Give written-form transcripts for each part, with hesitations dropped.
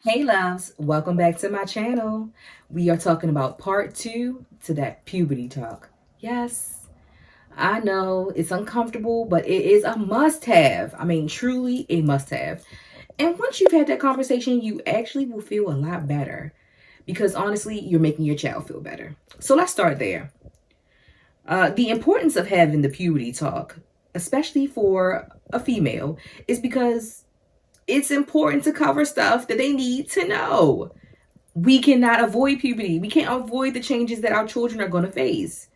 Hey loves, welcome back to my channel. We are talking about part two to that puberty talk. Yes, I know it's uncomfortable, but it is a must have. I mean, truly a must have. And once you've had that conversation, you actually will feel a lot better because honestly, you're making your child feel better. So let's start there. The importance of having the puberty talk, especially for a female, is because it's important to cover stuff that they need to know. We cannot avoid puberty. We can't avoid the changes that our children are going to face.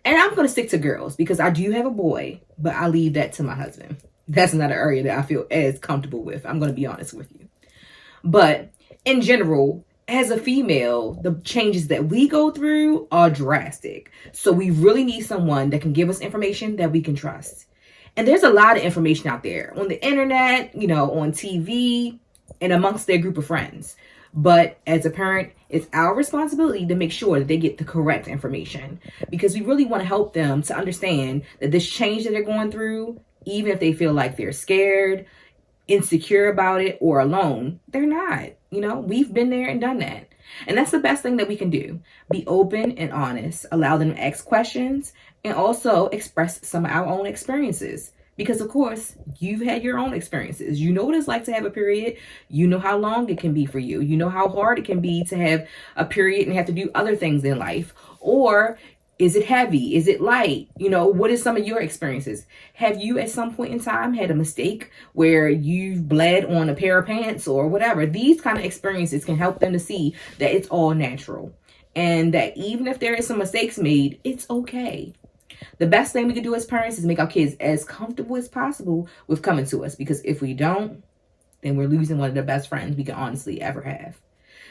And I'm going to stick to girls because I do have a boy, but I leave that to my husband. That's not an area that I feel as comfortable with. I'm going to be honest with you. But in general, as a female, the changes that we go through are drastic. So we really need someone that can give us information that we can trust. And there's a lot of information out there on the internet, on TV, and amongst their group of friends. But as a parent, it's our responsibility to make sure that they get the correct information because we really want to help them to understand that this change that they're going through, even if they feel like they're scared, insecure about it, or alone, they're not. We've been there and done that. And that's the best thing that we can do. Be open and honest, allow them to ask questions, and also express some of our own experiences. Because, of course, you've had your own experiences. You know what it's like to have a period. You know how long it can be for you. You know how hard it can be to have a period and have to do other things in life. Or is it heavy? Is it light? What is some of your experiences? Have you at some point in time had a mistake where you've bled on a pair of pants or whatever? These kind of experiences can help them to see that it's all natural and that even if there is some mistakes made, it's okay. The best thing we can do as parents is make our kids as comfortable as possible with coming to us, because if we don't, then we're losing one of the best friends we can honestly ever have.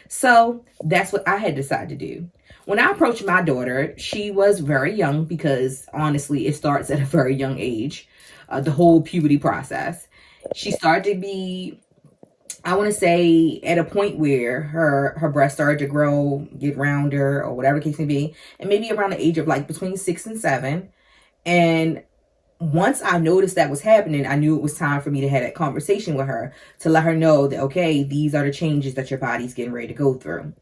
So that's what I had decided to do. When I approached my daughter, she was very young because honestly, it starts at a very young age, the whole puberty process. She started to be, I want to say, at a point where her breast started to grow, get rounder, or whatever the case may be, and maybe around the age of like between 6 and 7. And once I noticed that was happening, I knew it was time for me to have that conversation with her to let her know that, okay, these are the changes that your body's getting ready to go through.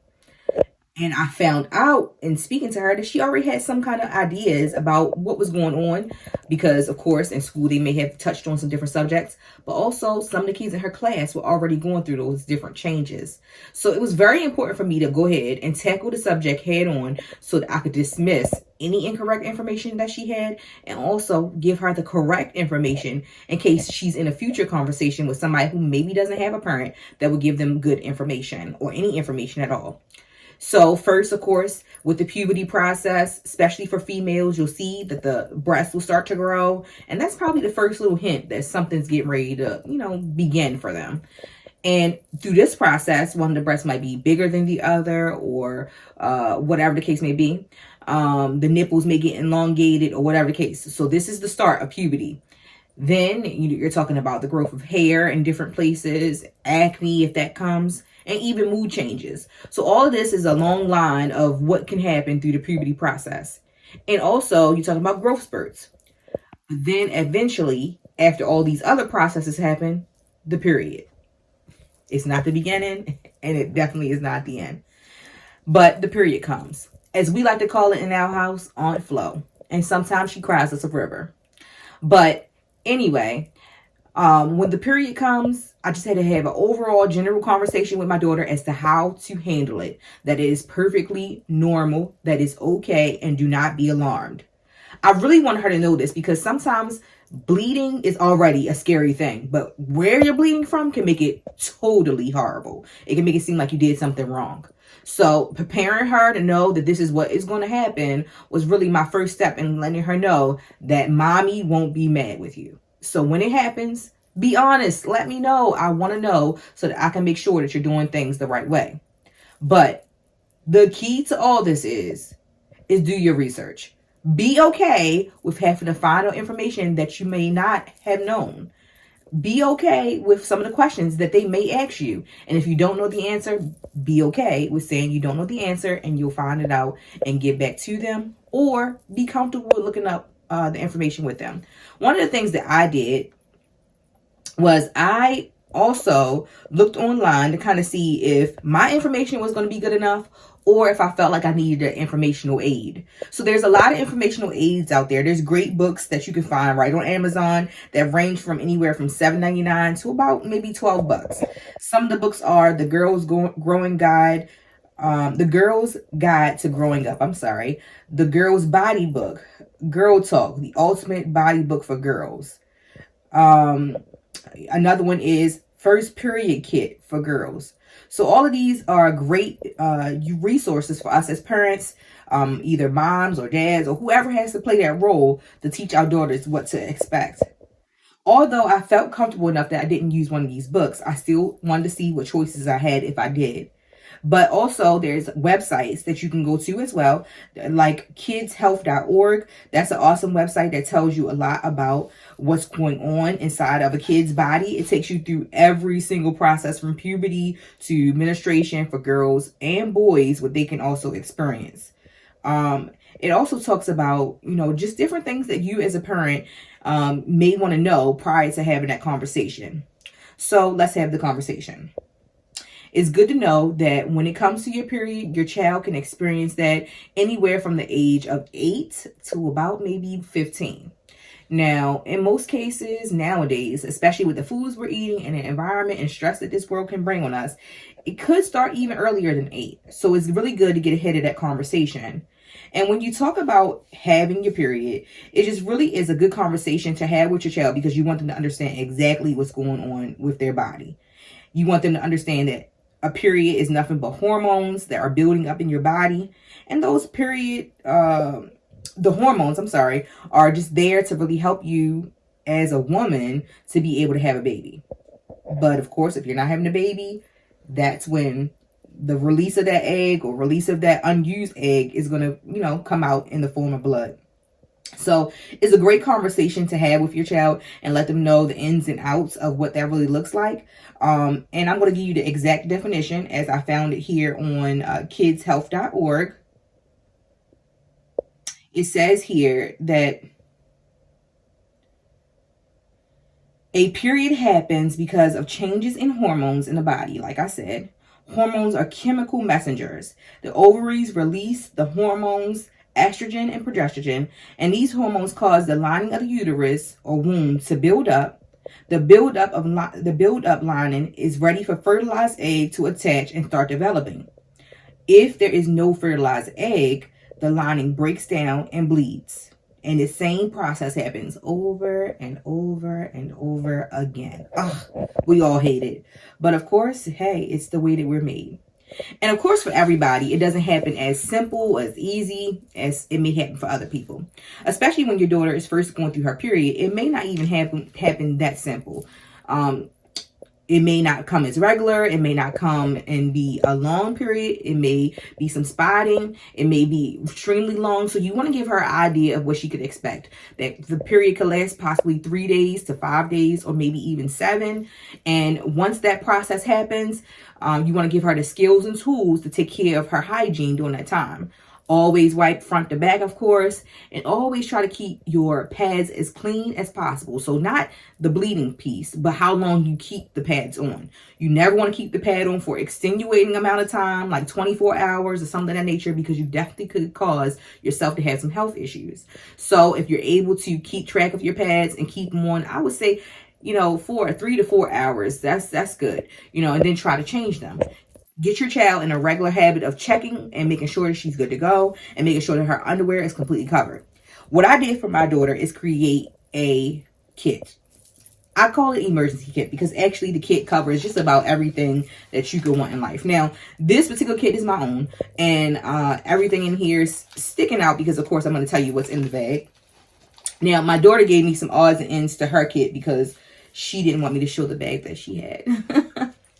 And I found out in speaking to her that she already had some kind of ideas about what was going on because, of course, in school they may have touched on some different subjects, but also some of the kids in her class were already going through those different changes. So it was very important for me to go ahead and tackle the subject head on so that I could dismiss any incorrect information that she had and also give her the correct information in case she's in a future conversation with somebody who maybe doesn't have a parent that would give them good information or any information at all. So first, of course, with the puberty process, especially for females, you'll see that the breasts will start to grow. And that's probably the first little hint that something's getting ready to, begin for them. And through this process, one of the breasts might be bigger than the other or whatever the case may be. The nipples may get elongated or whatever the case. So this is the start of puberty. Then you're talking about the growth of hair in different places, acne if that comes, and even mood changes. So all of this is a long line of what can happen through the puberty process. And also you're talking about growth spurts. Then eventually, after all these other processes happen, the period. It's not the beginning and it definitely is not the end. But the period comes. As we like to call it in our house, Aunt Flo. And sometimes she cries us a river. But anyway, when the period comes, I just had to have an overall general conversation with my daughter as to how to handle it. That is perfectly normal, that is okay, and do not be alarmed. I really want her to know this because sometimes bleeding is already a scary thing, but where you're bleeding from can make it totally horrible. It can make it seem like you did something wrong. So preparing her to know that this is what is going to happen was really my first step in letting her know that mommy won't be mad with you. So when it happens, be honest. Let me know. I want to know so that I can make sure that you're doing things the right way. But the key to all this is do your research. Be okay with having to find out information that you may not have known. Be okay with some of the questions that they may ask you. And if you don't know the answer, be okay with saying you don't know the answer and you'll find it out and get back to them. Or be comfortable with looking up the information with them. One of the things that I did was I also looked online to kind of see if my information was going to be good enough or if I felt like I needed an informational aid. So there's a lot of informational aids out there. There's great books that you can find right on Amazon that range from anywhere from $7.99 to about maybe $12. Some of the books are The Girl's Growing Guide, The Girl's Guide to Growing Up. The Girl's Body Book, Girl Talk, the ultimate body book for girls. Another one is First Period Kit for girls. So all of these are great resources for us as parents, either moms or dads or whoever has to play that role to teach our daughters what to expect. Although I felt comfortable enough that I didn't use one of these books, I still wanted to see what choices I had if I did. But also there's websites that you can go to as well, like kidshealth.org. That's an awesome website that tells you a lot about what's going on inside of a kid's body. It takes you through every single process from puberty to menstruation for girls and boys, what they can also experience. It also talks about, just different things that you as a parent may want to know prior to having that conversation. So let's have the conversation. It's good to know that when it comes to your period, your child can experience that anywhere from the age of 8 to about maybe 15. Now, in most cases nowadays, especially with the foods we're eating and the environment and stress that this world can bring on us, it could start even earlier than 8. So it's really good to get ahead of that conversation. And when you talk about having your period, it just really is a good conversation to have with your child because you want them to understand exactly what's going on with their body. You want them to understand that a period is nothing but hormones that are building up in your body. And those the hormones, are just there to really help you as a woman to be able to have a baby. But of course, if you're not having a baby, that's when the release of that egg or release of that unused egg is going to, come out in the form of blood. So it's a great conversation to have with your child and let them know the ins and outs of what that really looks like. And I'm going to give you the exact definition as I found it here on kidshealth.org. It says here that a period happens because of changes in hormones in the body. Like I said, hormones are chemical messengers. The ovaries release the hormones estrogen and progesterone, and these hormones cause the lining of the uterus or womb to build up. The build-up lining is ready for fertilized egg to attach and start developing. If there is no fertilized egg, the lining breaks down and bleeds. And the same process happens over and over and over again. Ugh, we all hate it. But of course, hey, it's the way that we're made. And of course, for everybody, it doesn't happen as simple, as easy as it may happen for other people. Especially when your daughter is first going through her period, it may not even happen that simple. It may not come as regular. It may not come and be a long period. It may be some spotting. It may be extremely long. So you want to give her an idea of what she could expect. That the period could last possibly 3 days to 5 days or maybe even 7. And once that process happens, you want to give her the skills and tools to take care of her hygiene during that time. Always wipe front to back, of course, and always try to keep your pads as clean as possible. So not the bleeding piece, but how long you keep the pads on. You never want to keep the pad on for extenuating amount of time, like 24 hours or something of that nature, because you definitely could cause yourself to have some health issues. So if you're able to keep track of your pads and keep them on, I would say, 3 to 4 hours. That's good, and then try to change them. Get your child in a regular habit of checking and making sure she's good to go and making sure that her underwear is completely covered. What I did for my daughter is create a kit. I call it emergency kit because actually the kit covers just about everything that you could want in life. Now, this particular kit is my own, and everything in here is sticking out because, of course, I'm going to tell you what's in the bag. Now, my daughter gave me some odds and ends to her kit because she didn't want me to show the bag that she had.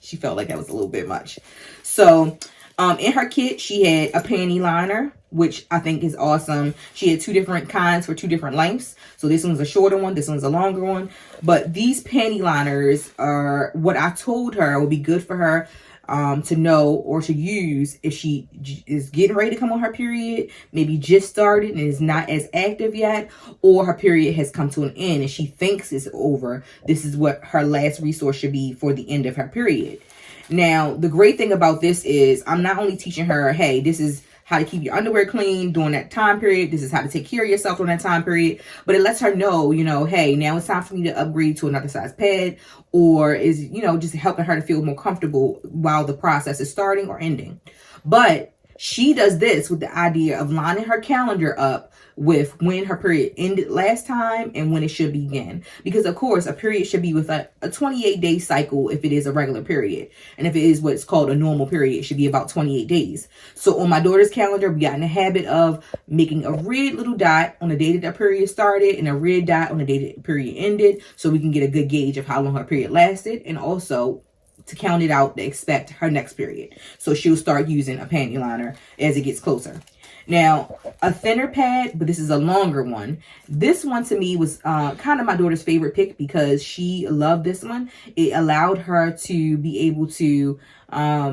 She felt like that was a little bit much. So in her kit, she had a panty liner, which I think is awesome. She had 2 different kinds for 2 different lengths. So this one's a shorter one. This one's a longer one. But these panty liners are what I told her would be good for her to know or to use if she is getting ready to come on her period, maybe just started and is not as active yet, or her period has come to an end and she thinks it's over. This is what her last resource should be for the end of her period. Now, the great thing about this is I'm not only teaching her, hey, this is how to keep your underwear clean during that time period. This is how to take care of yourself during that time period. But it lets her know, hey, now it's time for me to upgrade to another size pad, or is, just helping her to feel more comfortable while the process is starting or ending. But she does this with the idea of lining her calendar up with when her period ended last time and when it should begin. Because, of course, a period should be with a 28-day cycle if it is a regular period. And if it is what's called a normal period, it should be about 28 days. So on my daughter's calendar, we got in the habit of making a red little dot on the day that the period started and a red dot on the day that the period ended, so we can get a good gauge of how long her period lasted, and also to count it out to expect her next period. So she'll start using a panty liner as it gets closer. Now, a thinner pad, but this is a longer one. This one to me was kind of my daughter's favorite pick because she loved this one. It allowed her to be able to, have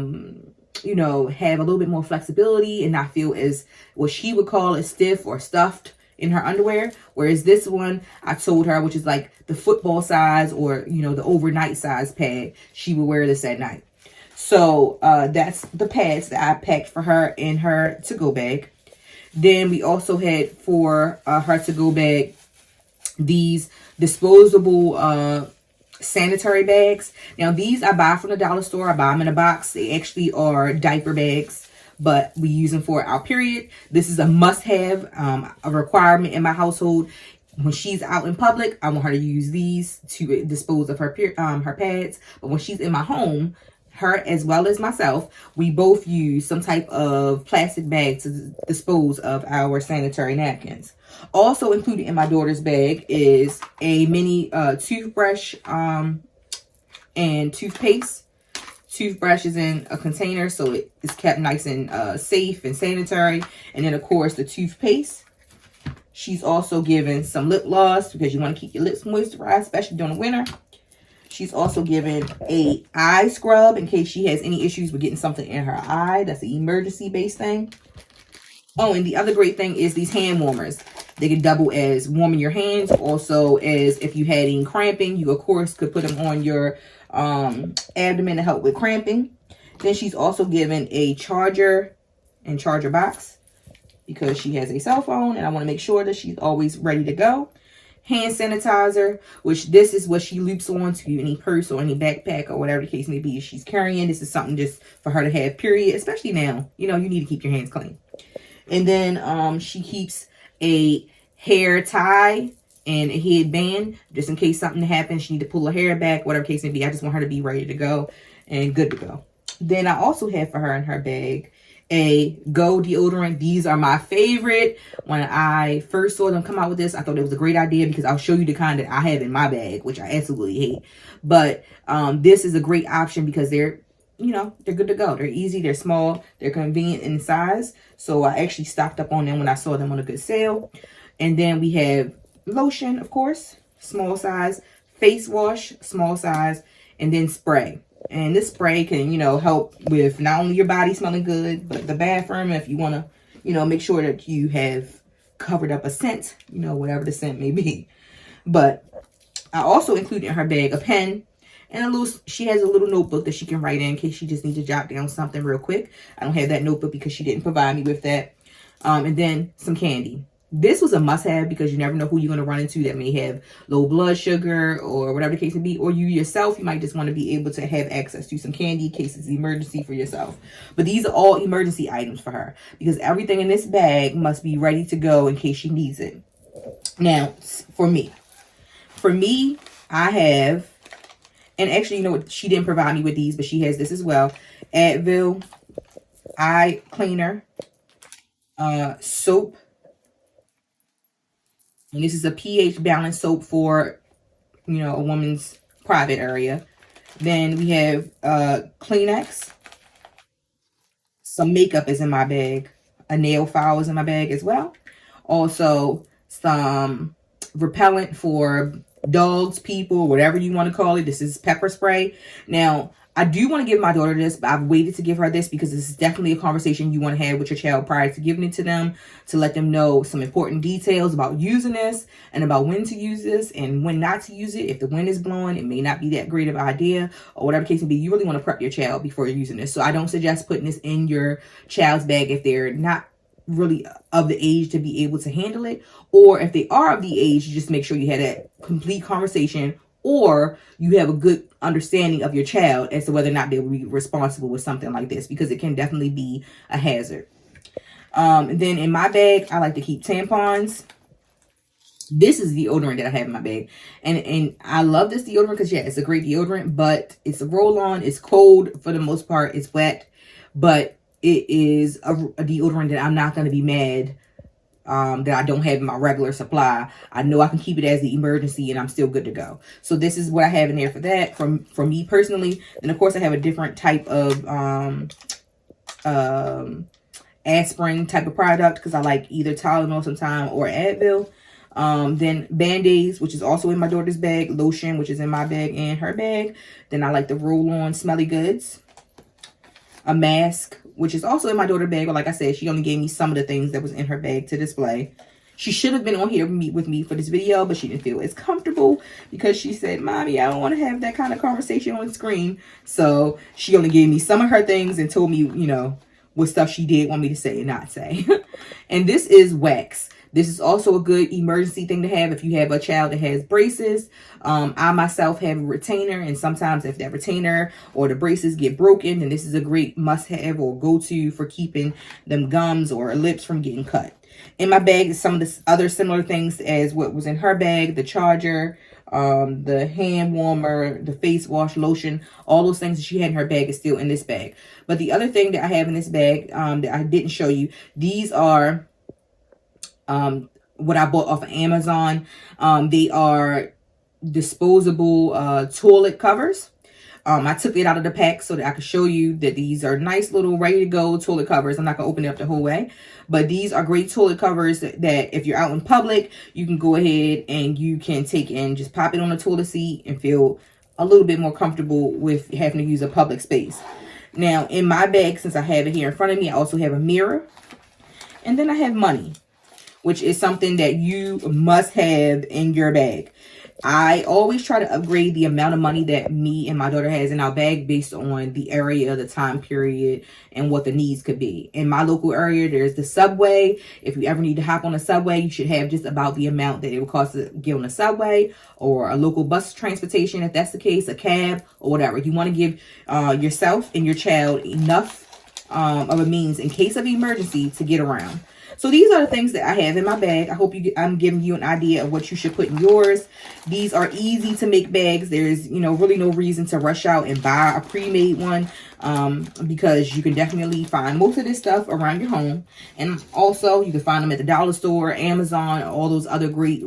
a little bit more flexibility and not feel as what she would call as stiff or stuffed in her underwear. Whereas this one, I told her, which is like the football size or, the overnight size pad, she would wear this at night. So that's the pads that I packed for her in her to-go bag. Then we also had for her to-go bag these disposable sanitary bags. Now, these I buy from the dollar store. I buy them in a box. They actually are diaper bags, but we use them for our period. This is a must-have, a requirement in my household. When she's out in public, I want her to use these to dispose of her pads. But when she's in my home, her as well as myself, we both use some type of plastic bag to dispose of our sanitary napkins. Also included in my daughter's bag is a mini toothbrush and toothpaste. Toothbrush is in a container, so it is kept nice and safe and sanitary. And then, of course, the toothpaste. She's also given some lip gloss because you want to keep your lips moisturized, especially during the winter. She's also given a eye scrub in case she has any issues with getting something in her eye. That's an emergency-based thing. Oh, and the other great thing is these hand warmers. They can double as warming your hands. Also, as if you had any cramping, you, of course, could put them on your abdomen to help with cramping. Then she's also given a charger and charger box because she has a cell phone, and I want to make sure that she's always ready to go. Hand sanitizer, which this is what she loops onto any purse or any backpack or whatever the case may be she's carrying. This is something just for her to have, period, especially now. You need to keep your hands clean. And then she keeps a hair tie and a headband just in case something happens. She need to pull her hair back, whatever the case may be. I just want her to be ready to go and good to go. Then I also have for her in her bag a Go deodorant. These are my favorite. When I first saw them come out with this, I thought it was a great idea because I'll show you the kind that I have in my bag, which I absolutely hate. But this is a great option because they're good to go. They're easy, they're small, they're convenient in size. So I actually stocked up on them when I saw them on a good sale. And then we have lotion, of course, small size, face wash, small size, and then spray. And this spray can, help with not only your body smelling good, but the bathroom if you want to, make sure that you have covered up a scent, whatever the scent may be. But I also included in her bag a pen and she has a little notebook that she can write in case she just needs to jot down something real quick. I don't have that notebook because she didn't provide me with that. And then some candy. This was a must-have because you never know who you're going to run into that may have low blood sugar or whatever the case may be. Or you yourself, you might just want to be able to have access to some candy in case it's an emergency for yourself. But these are all emergency items for her because everything in this bag must be ready to go in case she needs it. Now, for me, I have, and actually, she didn't provide me with these, but she has this as well. Advil, eye cleaner, soap. And this is a pH balanced soap for, a woman's private area. Then we have Kleenex. Some makeup is in my bag. A nail file is in my bag as well. Also, some repellent for dogs, people, whatever you want to call it. This is pepper spray. Now, I do want to give my daughter this, but I've waited to give her this because this is definitely a conversation you want to have with your child prior to giving it to them, to let them know some important details about using this and about when to use this and when not to use it. If the wind is blowing, it may not be that great of an idea, or whatever the case may be. You really want to prep your child before you're using this. So I don't suggest putting this in your child's bag if they're not really of the age to be able to handle it, or if they are of the age, you just make sure you had that complete conversation, or you have a good understanding of your child as to whether or not they will be responsible with something like this, because it can definitely be a hazard. And then in my bag, I like to keep tampons. This is the deodorant that I have in my bag. And I love this deodorant because, yeah, it's a great deodorant, but it's a roll-on. It's cold for the most part. It's wet, but it is a deodorant that I'm not going to be mad that I don't have in my regular supply. I know I can keep it as the emergency and I'm still good to go. So this is what I have in there for that, for me personally. And of course I have a different type of aspirin type of product because I like either Tylenol sometimes or Advil. Then Band-Aids, which is also in my daughter's bag. Lotion, which is in my bag and her bag. Then I like the roll-on smelly goods. A mask, which is also in my daughter's bag. But like I said, she only gave me some of the things that was in her bag to display. She should have been on here with me for this video, but she didn't feel as comfortable because she said, Mommy, I don't want to have that kind of conversation on the screen. So she only gave me some of her things and told me, you know, what stuff she did want me to say and not say. And this is wax. This is also a good emergency thing to have if you have a child that has braces. I myself have a retainer, and sometimes if that retainer or the braces get broken, then this is a great must-have or go-to for keeping them gums or lips from getting cut. In my bag is some of the other similar things as what was in her bag: the charger, the hand warmer, the face wash, lotion. All those things that she had in her bag is still in this bag. But the other thing that I have in this bag that I didn't show you, these are what I bought off of Amazon. They are disposable toilet covers. I took it out of the pack so that I could show you that these are nice little ready to go toilet covers. I'm not gonna open it up the whole way, but these are great toilet covers that if you're out in public, you can go ahead and you can take and just pop it on the toilet seat and feel a little bit more comfortable with having to use a public space. Now in my bag, since I have it here in front of me, I also have a mirror, and then I have money, which is something that you must have in your bag. I always try to upgrade the amount of money that me and my daughter has in our bag based on the area, the time period, and what the needs could be. In my local area, there's the subway. If you ever need to hop on a subway, you should have just about the amount that it would cost to get on a subway, or a local bus transportation, if that's the case, a cab, or whatever. You want to give yourself and your child enough of a means in case of emergency to get around. So these are the things that I have in my bag. I hope I'm giving you an idea of what you should put in yours. These are easy to make bags. There's, you know, really no reason to rush out and buy a pre-made one because you can definitely find most of this stuff around your home. And also you can find them at the dollar store, Amazon, all those other great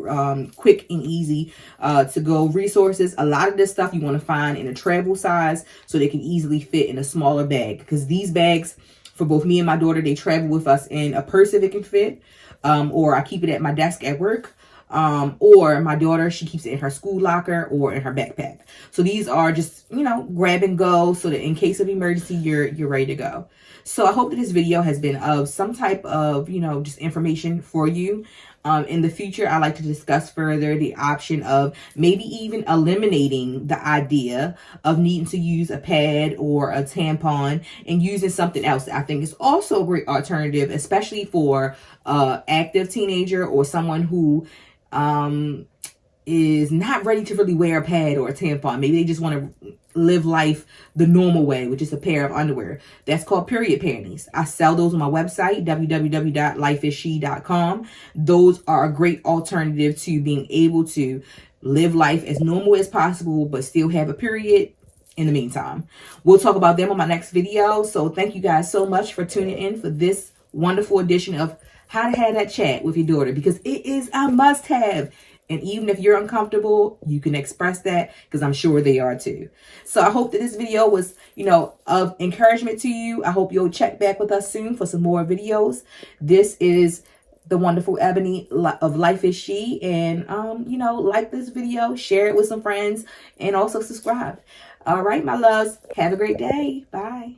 quick and easy to go resources. A lot of this stuff you want to find in a travel size so they can easily fit in a smaller bag, because these bags, for both me and my daughter, they travel with us in a purse if it can fit, or I keep it at my desk at work, or my daughter, she keeps it in her school locker or in her backpack. So these are just, you know, grab and go so that in case of emergency, you're ready to go. So I hope that this video has been of some type of, you know, just information for you. In the future, I like to discuss further the option of maybe even eliminating the idea of needing to use a pad or a tampon and using something else that I think is also a great alternative, especially for active teenager or someone who is not ready to really wear a pad or a tampon. Maybe they just want to live life the normal way, which is a pair of underwear. That's called period panties. I sell those on my website, www.lifeisshe.com. Those are a great alternative to being able to live life as normal as possible, but still have a period in the meantime. We'll talk about them on my next video. So thank you guys so much for tuning in for this wonderful edition of how to have that chat with your daughter, because it is a must-have. And even if you're uncomfortable, you can express that, because I'm sure they are too. So I hope that this video was, you know, of encouragement to you. I hope you'll check back with us soon for some more videos. This is the wonderful Ebony of Life is She. And, you know, like this video, share it with some friends, and also subscribe. All right, my loves. Have a great day. Bye.